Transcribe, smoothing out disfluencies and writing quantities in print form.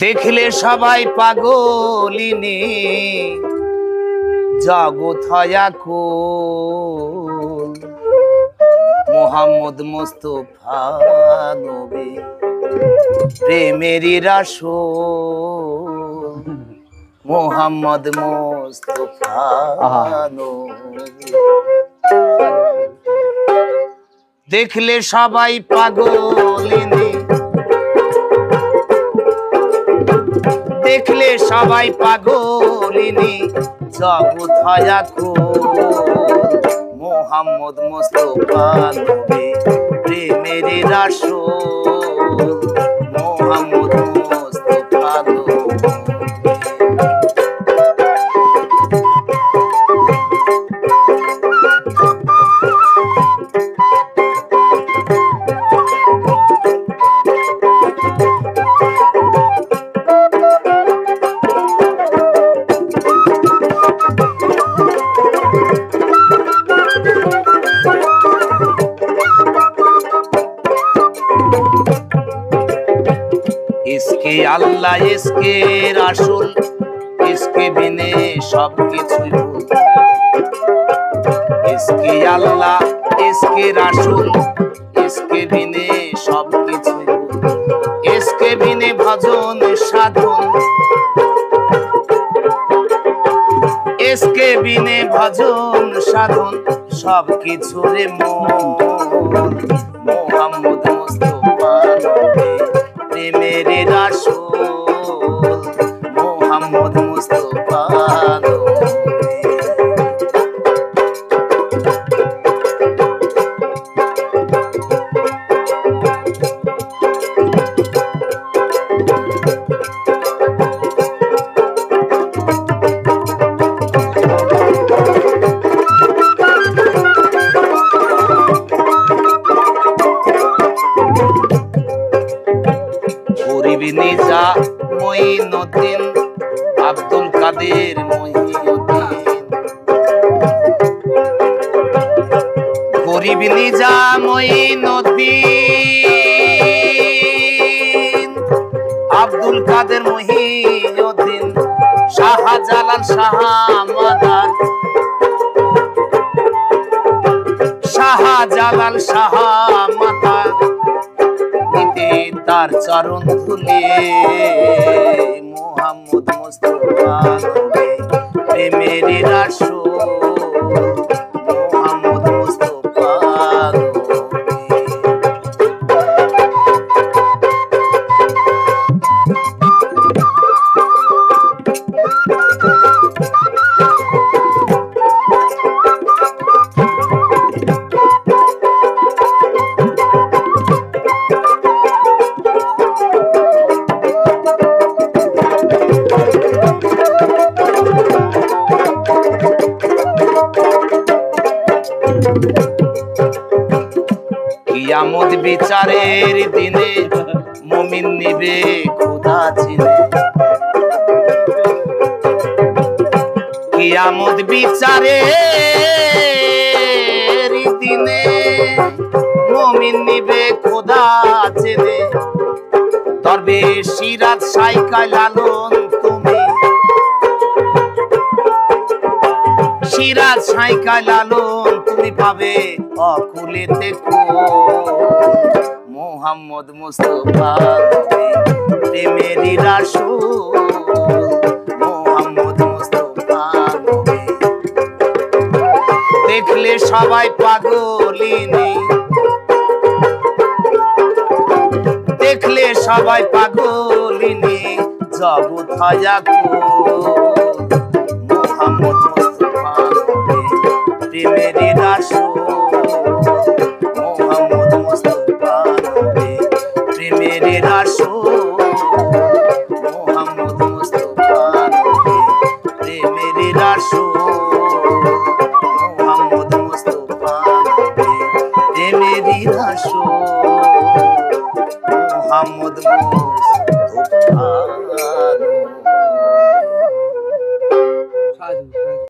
দেখলে সবাই পাগলিনী জগৎ হয়া কুল মোহাম্মদ মুস্তাফা নবী প্রেমেরই রাসূল মোহাম্মদ মুস্তাফা নবী। দেখলে সবাই পাগলিনী দেখলে সবাই পাগলিনী জগৎ হয়া কুল মোহাম্মদ মুস্তাফা নবী প্রেমেরই রাসূল মোহাম্মদ মুস্তাফা নবী। इसके अल्लाह इसके रसूल इसके बिने सब किछु भूल। इसके अल्लाह इसके रसूल इसके बिने सब किछु भूल। इसके बिने भजन साधन इसके बिने भजन साधन सब किछु रे मोल मोहम्मद मुस्ताफा नबी प्रेमेरे रासूल मोहम्मद मुस्ताफा नबी। নিজা মঈনুদ্দিন আব্দুল কাদের মঈনুদ্দিন গরিব নিজা মঈনুদ্দিন আব্দুল কাদের মঈনুদ্দিন শাহজালাল শাহমাদান শাহজালাল শাহমাদান তার চরণ ধুলে মোহাম্মদ মুস্তাফা নবী প্রেমেরই রাসূল মোহাম্মদ মুস্তাফা নবী। কিয়ামত বিচারের দিনে মুমিন নিবে খোদা চিনে। কিয়ামত বিচারের দিনে মুমিন নিবে খোদা চিনে। দরবেশ সিরাজ সাইকা লালন তুমি সিরাজ সাইকা লালন তুমি পাবে অকুলেতে মোহাম্মদ মুস্তাফা নবী প্রেমেরই রাসূল মোহাম্মদ মুস্তাফা নবী। দেখলে সবাই পাগলিনী দেখলে সবাই পাগলিনী জগৎ হয়া কুল মোহাম্মদ মুস্তাফা নবী প্রেমেরই রাসূল মোহাম্মদ মুস্তাফা নবী প্রেমেরই রাসূল মোহাম্মদ মুস্তাফা নবী প্রেমেরই রাসূল মোহাম্মদ মুস্তাফা নবী প্রেমেরই রাসূল মোহাম্মদ মুস্তাফা।